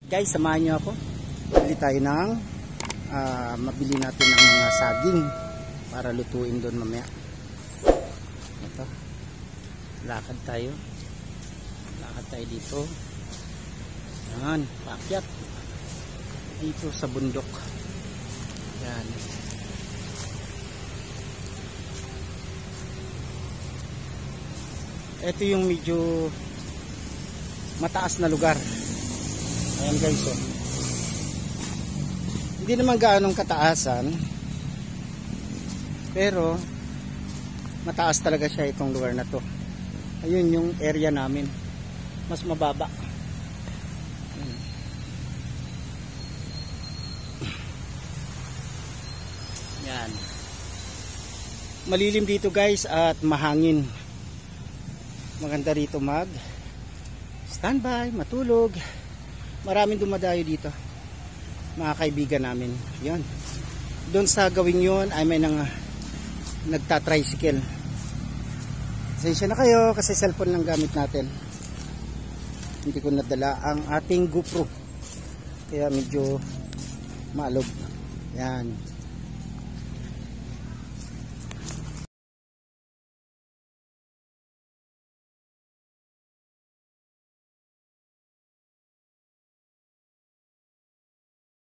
Guys, samahan nyo ako. Bili tayo ng mabili natin ng mga saging para lutuin doon mamaya. Ito. Lakad tayo dito. Yan, paakyat dito sa bundok. Yan. Ito yung medyo mataas na lugar. Ayan guys, oh. Hindi naman gaanong kataasan, pero mataas talaga siya itong lugar na to. Ayun yung area namin, mas mababa. Yan. Malilim dito guys at mahangin. Maganda rito mag standby, matulog. Maraming dumadayo dito, mga kaibigan namin. Yan. Doon sa gawing yon ay may nagta-tricycle. Pasensya na kayo kasi cellphone lang gamit natin. Hindi ko nadala ang ating GoPro, kaya medyo maalog. Yan.